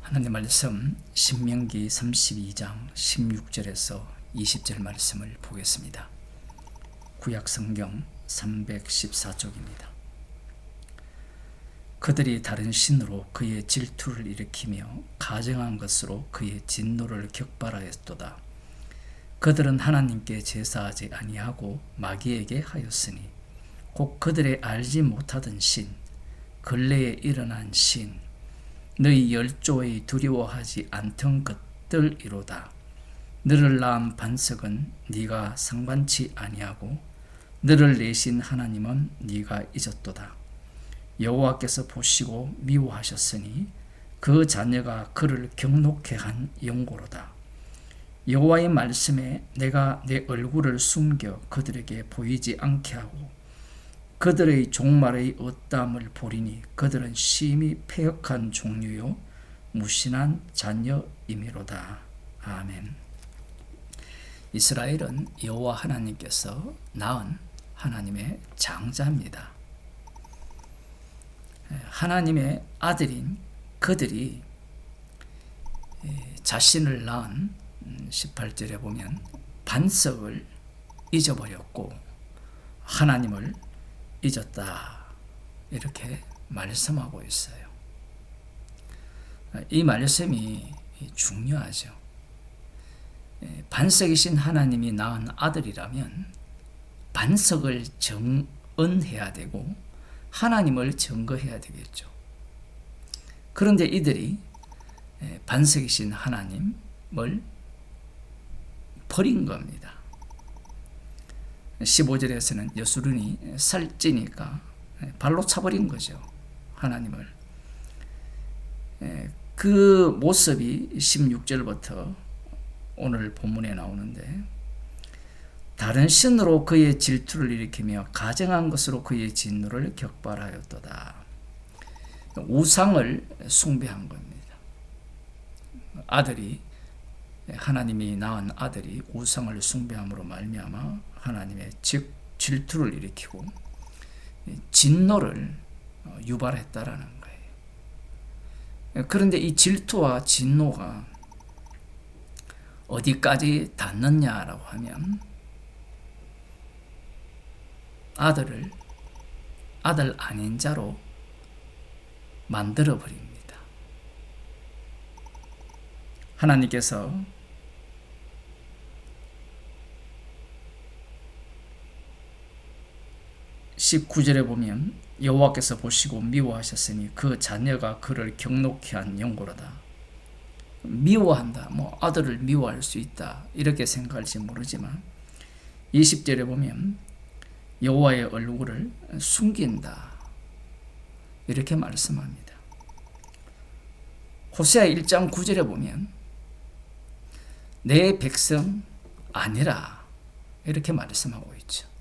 하나님 말씀 신명기 32장 16절에서 20절 말씀을 보겠습니다. 구약 성경 314쪽입니다. 그들이 다른 신으로 그의 질투를 일으키며 가증한 것으로 그의 진노를 격발하였도다. 그들은 하나님께 제사하지 아니하고 마귀에게 하였으니 곧 그들의 알지 못하던 신, 근래에 일어난 신, 너희 열조의 두려워하지 않던 것들이로다. 너를 낳은 반석은 네가 상관치 아니하고 너를 내신 하나님은 네가 잊었도다. 여호와께서 보시고 미워하셨으니 그 자녀가 그를 경록케 한 영고로다. 여호와의 말씀에 내가 내 얼굴을 숨겨 그들에게 보이지 않게 하고 그들의 종말의 어담을 보리니 그들은 심히 패역한 종류요 무신한 자녀이미로다. 아멘. 이스라엘은 여호와 하나님께서 낳은 하나님의 장자입니다. 하나님의 아들인 그들이 자신을 낳은 18절에 보면 반석을 잊어버렸고 하나님을 잊었다, 이렇게 말씀하고 있어요. 이 말씀이 중요하죠. 반석이신 하나님이 낳은 아들이라면 반석을 정언해야 되고 하나님을 증거해야 되겠죠. 그런데 이들이 반석이신 하나님을 버린 겁니다. 15절에서는 여수run이 살찌니까 발로 차버린 거죠, 하나님을. 그 모습이 16절부터 오늘 본문에 나오는데, 다른 신으로 그의 질투를 일으키며 가증한 것으로 그의 진노를 격발하였도다. 우상을 숭배한 겁니다. 아들이, 하나님이 낳은 아들이 우상을 숭배함으로 말미암아 하나님의 질투를 일으키고 진노를 유발했다라는 거예요. 그런데 이 질투와 진노가 어디까지 닿느냐라고 하면 아들을 아들 아닌 자로 만들어 버립니다. 하나님께서 19절에 보면 여호와께서 보시고 미워하셨으니 그 자녀가 그를 경록케 한 영고로다. 미워한다, 아들을 미워할 수 있다, 이렇게 생각할지 모르지만 20절에 보면 여호와의 얼굴을 숨긴다, 이렇게 말씀합니다. 호세아 1장 9절에 보면 내 백성 아니라, 이렇게 말씀하고 있죠.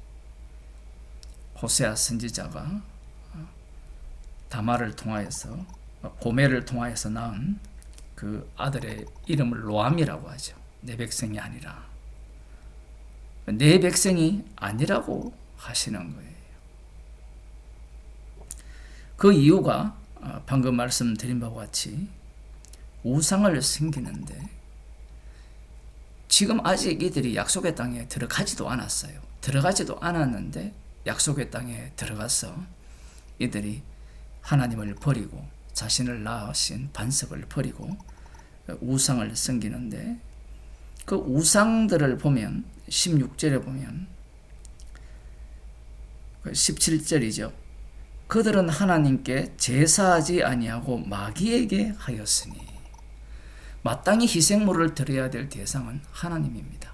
호세아 선지자가 다말을 통하여서, 고멜을 통하여서 낳은 그 아들의 이름을 로암이라고 하죠. 내 백성이 아니라, 내 백성이 아니라고 하시는 거예요. 그 이유가 방금 말씀드린 바와 같이 우상을 섬기는데, 지금 아직 이들이 약속의 땅에 들어가지도 않았어요. 들어가지도 않았는데 약속의 땅에 들어가서 이들이 하나님을 버리고 자신을 낳으신 반석을 버리고 우상을 섬기는데, 그 우상들을 보면 16절에 보면 17절이죠. 그들은 하나님께 제사하지 아니하고 마귀에게 하였으니, 마땅히 희생물을 드려야 될 대상은 하나님입니다.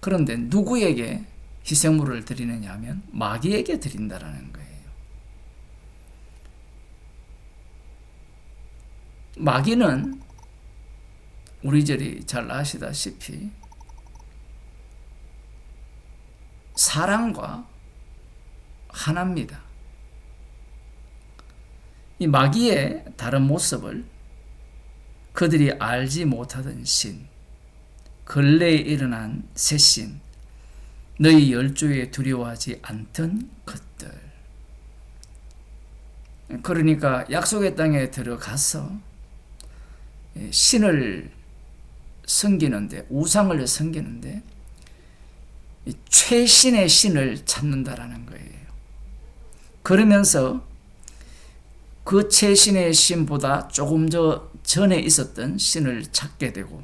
그런데 누구에게 희생물을 드리느냐 하면 마귀에게 드린다라는 거예요. 마귀는 우리들이 잘 아시다시피 사랑과 하나입니다. 이 마귀의 다른 모습을 그들이 알지 못하던 신, 근래에 일어난 새 신, 너희 열조에 두려워하지 않던 것들. 그러니까 약속의 땅에 들어가서 신을 섬기는데, 우상을 섬기는데 이 최신의 신을 찾는다라는 거예요. 그러면서 그 최신의 신보다 조금 전에 있었던 신을 찾게 되고,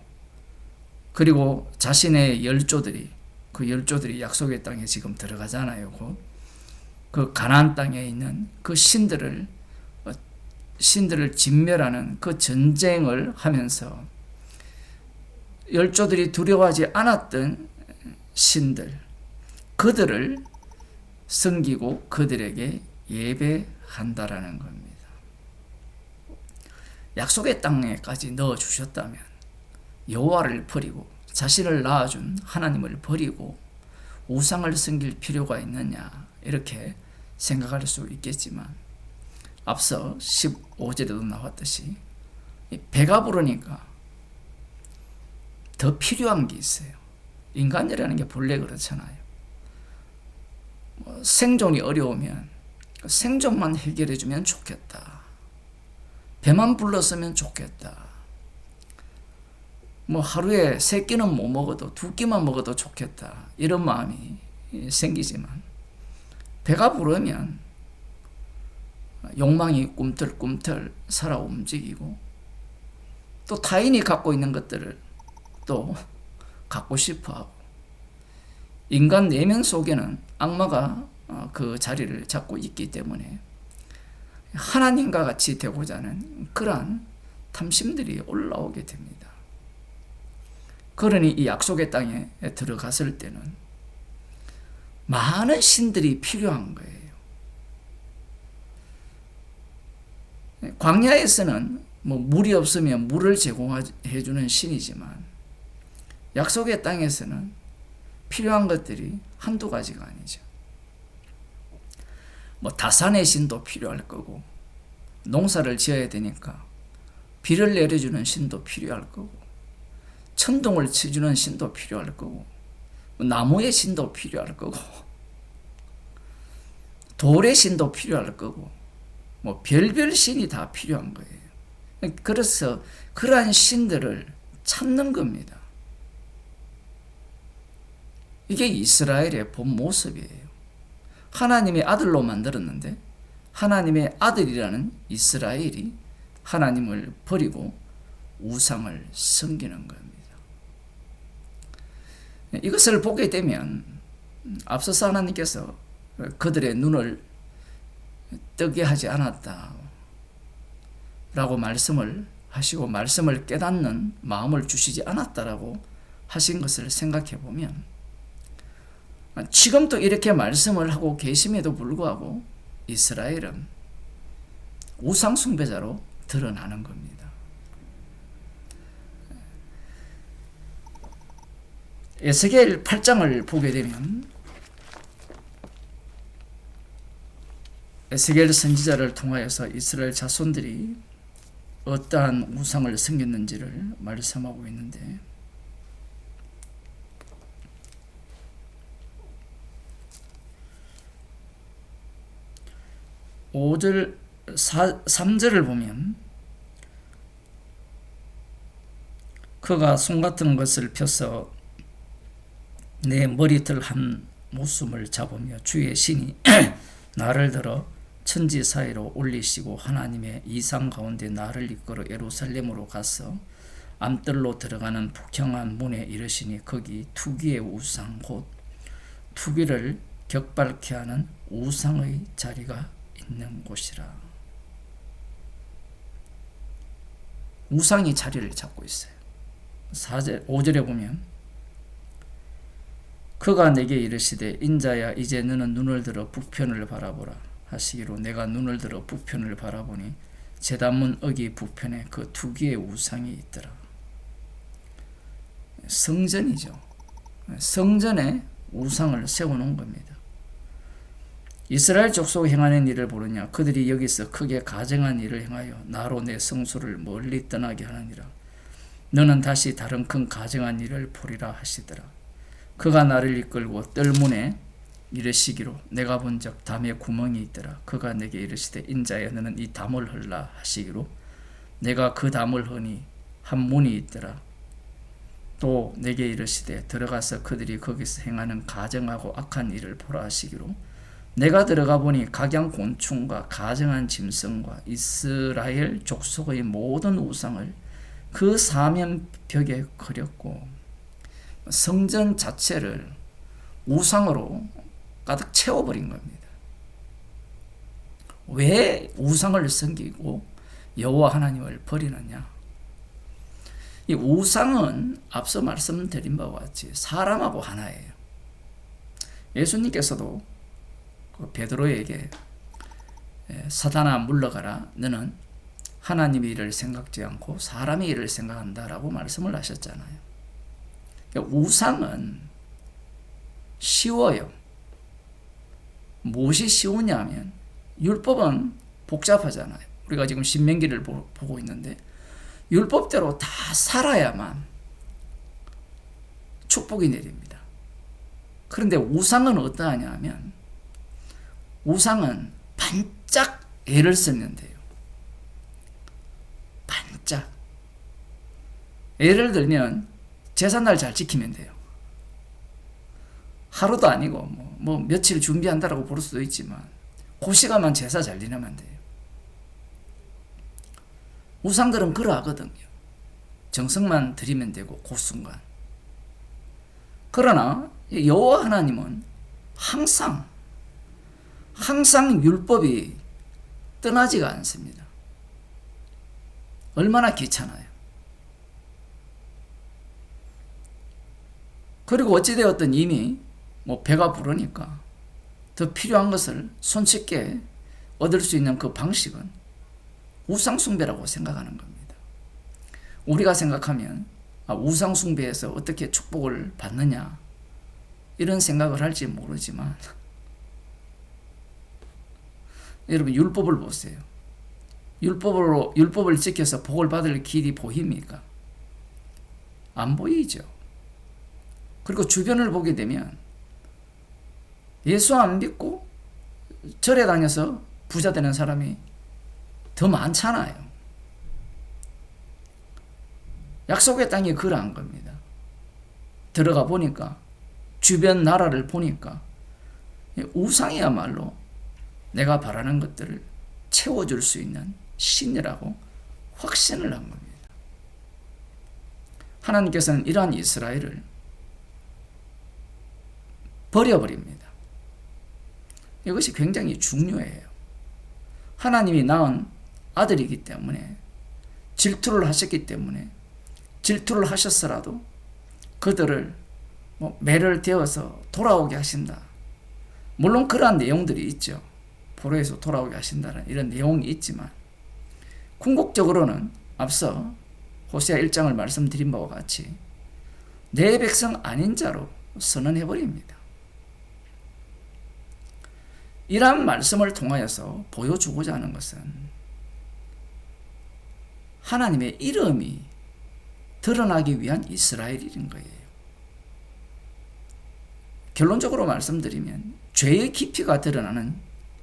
그리고 자신의 열조들이, 그 열조들이 약속의 땅에 지금 들어가잖아요. 그 가나안 땅에 있는 그 신들을 진멸하는 그 전쟁을 하면서 열조들이 두려워하지 않았던 신들, 그들을 섬기고 그들에게 예배한다라는 겁니다. 약속의 땅에까지 넣어주셨다면 여호와를 버리고 자신을 낳아준 하나님을 버리고 우상을 섬길 필요가 있느냐, 이렇게 생각할 수 있겠지만, 앞서 15절에도 나왔듯이 배가 부르니까 더 필요한 게 있어요. 인간이라는 게 본래 그렇잖아요. 생존이 어려우면 생존만 해결해주면 좋겠다. 배만 불렀으면 좋겠다. 하루에 3끼는 못 먹어도 2끼만 먹어도 좋겠다. 이런 마음이 생기지만, 배가 부르면 욕망이 꿈틀꿈틀 살아 움직이고, 또 타인이 갖고 있는 것들을 또 갖고 싶어 하고, 인간 내면 속에는 악마가 그 자리를 잡고 있기 때문에 하나님과 같이 되고자 하는 그러한 탐심들이 올라오게 됩니다. 그러니 이 약속의 땅에 들어갔을 때는 많은 신들이 필요한 거예요. 광야에서는 물이 없으면 물을 제공해 주는 신이지만, 약속의 땅에서는 필요한 것들이 한두 가지가 아니죠. 다산의 신도 필요할 거고, 농사를 지어야 되니까 비를 내려주는 신도 필요할 거고, 천둥을 쳐주는 신도 필요할 거고, 나무의 신도 필요할 거고, 돌의 신도 필요할 거고, 별별 신이 다 필요한 거예요. 그래서 그러한 신들을 찾는 겁니다. 이게 이스라엘의 본 모습이에요. 하나님의 아들로 만들었는데 하나님의 아들이라는 이스라엘이 하나님을 버리고 우상을 섬기는 겁니다. 이것을 보게 되면 앞서서 하나님께서 그들의 눈을 뜨게 하지 않았다 라고 말씀을 하시고, 말씀을 깨닫는 마음을 주시지 않았다라고 하신 것을 생각해 보면, 지금도 이렇게 말씀을 하고 계심에도 불구하고 이스라엘은 우상 숭배자로 드러나는 겁니다. 에스겔 8장을 보게 되면 에스겔 선지자를 통하여서 이스라엘 자손들이 어떠한 우상을 섬겼는지를 말씀하고 있는데, 5절, 3절을 보면, 그가 손 같은 것을 펴서 내 머리털 한 모숨을 잡으며 주의 신이 나를 들어 천지 사이로 올리시고 하나님의 이상 가운데 나를 이끌어 예루살렘으로 가서 암뜰로 들어가는 북향한 문에 이르시니 거기 투기의 우상 곧 투기를 격발케 하는 우상의 자리가 있는 곳이라. 우상이 자리를 잡고 있어요. 5절에 보면 그가 내게 이르시되 인자야 이제 너는 눈을 들어 북편을 바라보라 하시기로 내가 눈을 들어 북편을 바라보니 제단문 어기 북편에 그 투기의 우상이 있더라. 성전이죠. 성전에 우상을 세워놓은 겁니다. 이스라엘 족속이 행하는 일을 보느냐 그들이 여기서 크게 가증한 일을 행하여 나로 내 성소를 멀리 떠나게 하느니라. 너는 다시 다른 큰 가증한 일을 보리라 하시더라. 그가 나를 이끌고 뜰문에 이르시기로 내가 본 적 담에 구멍이 있더라. 그가 내게 이르시되 인자야 너는 이 담을 헐라 하시기로 내가 그 담을 허니 한 문이 있더라. 또 내게 이르시되 들어가서 그들이 거기서 행하는 가증하고 악한 일을 보라 하시기로 내가 들어가 보니 각양 곤충과 가증한 짐승과 이스라엘 족속의 모든 우상을 그 사면벽에 그렸고 성전 자체를 우상으로 가득 채워버린 겁니다. 왜 우상을 섬기고 여호와 하나님을 버리느냐? 이 우상은 앞서 말씀드린 바와 같이 사람하고 하나예요. 예수님께서도 베드로에게 사단아 물러가라, 너는 하나님의 일을 생각지 않고 사람의 일을 생각한다라고 말씀을 하셨잖아요. 우상은 쉬워요. 무엇이 쉬우냐면 율법은 복잡하잖아요. 우리가 지금 신명기를 보고 있는데 율법대로 다 살아야만 축복이 내립니다. 그런데 우상은 어떠하냐면 우상은 반짝 애를 쓰는데요. 반짝. 예를 들면 제삿날 잘 지키면 돼요. 하루도 아니고 뭐 며칠 준비한다라고 볼 수도 있지만 그 시간만 제사 잘 지내면 돼요. 우상들은 그러하거든요. 정성만 드리면 되고 그 순간. 그러나 여호와 하나님은 항상 율법이 떠나지가 않습니다. 얼마나 귀찮아요. 그리고 어찌되었든 이미 배가 부르니까 더 필요한 것을 손쉽게 얻을 수 있는 그 방식은 우상숭배라고 생각하는 겁니다. 우리가 생각하면 우상숭배에서 어떻게 축복을 받느냐 이런 생각을 할지 모르지만 여러분 율법을 보세요. 율법을 지켜서 복을 받을 길이 보입니까? 안 보이죠. 그리고 주변을 보게 되면 예수 안 믿고 절에 다녀서 부자 되는 사람이 더 많잖아요. 약속의 땅이 그러한 겁니다. 들어가 보니까 주변 나라를 보니까 우상이야말로 내가 바라는 것들을 채워줄 수 있는 신이라고 확신을 한 겁니다. 하나님께서는 이러한 이스라엘을 버려버립니다. 이것이 굉장히 중요해요. 하나님이 낳은 아들이기 때문에 질투를 하셨기 때문에 질투를 하셨더라도 그들을 매를 되어서 돌아오게 하신다. 물론 그러한 내용들이 있죠. 포로에서 돌아오게 하신다는 이런 내용이 있지만 궁극적으로는 앞서 호세아 1장을 말씀드린 바와 같이 내 백성 아닌 자로 선언해버립니다. 이러한 말씀을 통하여서 보여주고자 하는 것은 하나님의 이름이 드러나기 위한 이스라엘인 거예요. 결론적으로 말씀드리면 죄의 깊이가 드러나는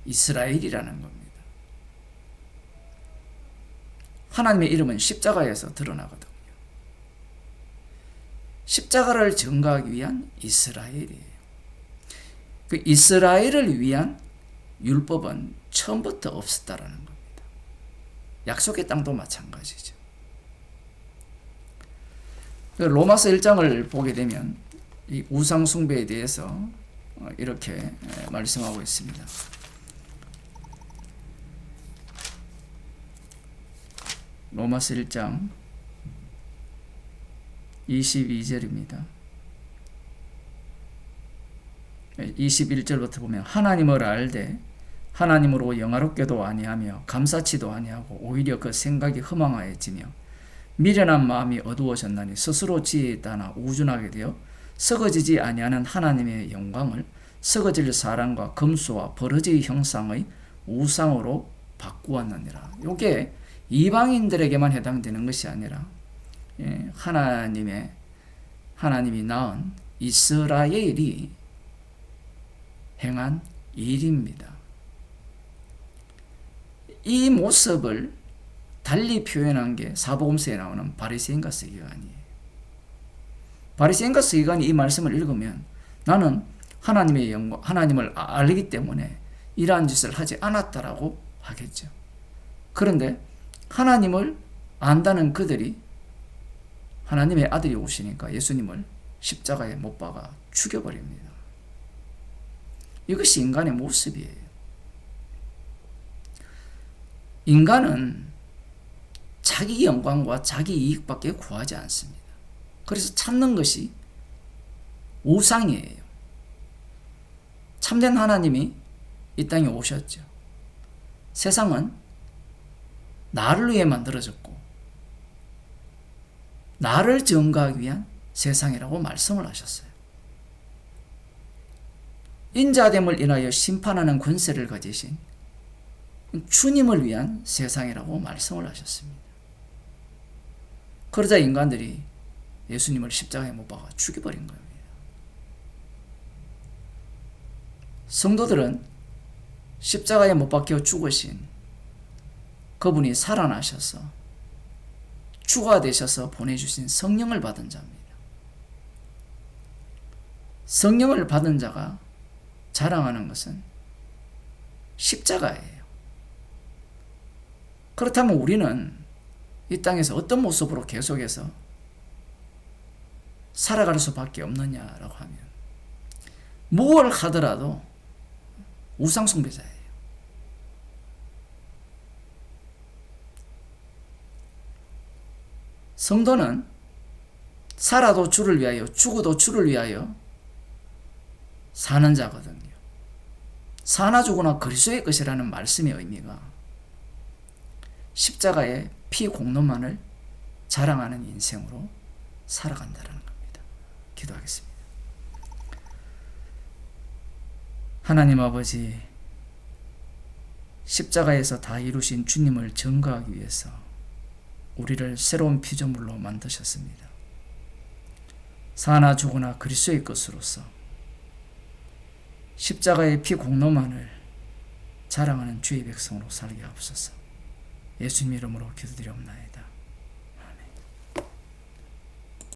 이스라엘이라는 겁니다. 하나님의 이름은 십자가에서 드러나거든요. 십자가를 증거하기 위한 이스라엘이에요. 그 이스라엘을 위한 율법은 처음부터 없었다라는 겁니다. 약속의 땅도 마찬가지죠. 로마서 1장을 보게 되면 이 우상 숭배에 대해서 이렇게 말씀하고 있습니다. 로마서 1장 22절입니다. 21절부터 보면 하나님을 알되 하나님으로 영화롭게도 아니하며 감사치도 아니하고 오히려 그 생각이 허망하여지며 미련한 마음이 어두워졌나니 스스로 지혜에 따라 우준하게 되어 썩어지지 아니하는 하나님의 영광을 썩어질 사람과 금수와 버러지의 형상의 우상으로 바꾸었느니라. 이게 이방인들에게만 해당되는 것이 아니라 하나님이 낳은 이스라엘이 행한 일입니다. 이 모습을 달리 표현한 게 사복음서에 나오는 바리새인과 서기관이에요. 바리새인과 서기관이 이 말씀을 읽으면 나는 하나님의 영광, 하나님을 알기 때문에 이러한 짓을 하지 않았다라고 하겠죠. 그런데 하나님을 안다는 그들이 하나님의 아들이 오시니까 예수님을 십자가에 못 박아 죽여버립니다. 이것이 인간의 모습이에요. 인간은 자기 영광과 자기 이익밖에 구하지 않습니다. 그래서 찾는 것이 우상이에요. 참된 하나님이 이 땅에 오셨죠. 세상은 나를 위해 만들어졌고 나를 증거하기 위한 세상이라고 말씀을 하셨어요. 인자됨을 인하여 심판하는 권세를 가지신 주님을 위한 세상이라고 말씀을 하셨습니다. 그러자 인간들이 예수님을 십자가에 못 박아 죽여버린 겁니다. 성도들은 십자가에 못 박혀 죽으신 그분이 살아나셔서 주가 되셔서 보내주신 성령을 받은 자입니다. 성령을 받은 자가 자랑하는 것은 십자가예요. 그렇다면 우리는 이 땅에서 어떤 모습으로 계속해서 살아갈 수밖에 없느냐라고 하면 무엇을 하더라도 우상숭배자예요. 성도는 살아도 주를 위하여 죽어도 주를 위하여 사는 자거든요. 사나 죽으나 그리스도의 것이라는 말씀의 의미가 십자가의 피 공로만을 자랑하는 인생으로 살아간다는 겁니다. 기도하겠습니다. 하나님 아버지, 십자가에서 다 이루신 주님을 증거하기 위해서 우리를 새로운 피조물로 만드셨습니다. 사나 죽으나 그리스도의 것으로서 십자가의 피 공로만을 자랑하는 주의 백성으로 살게 하옵소서. 예수님 이름으로 기도드리옵나이다.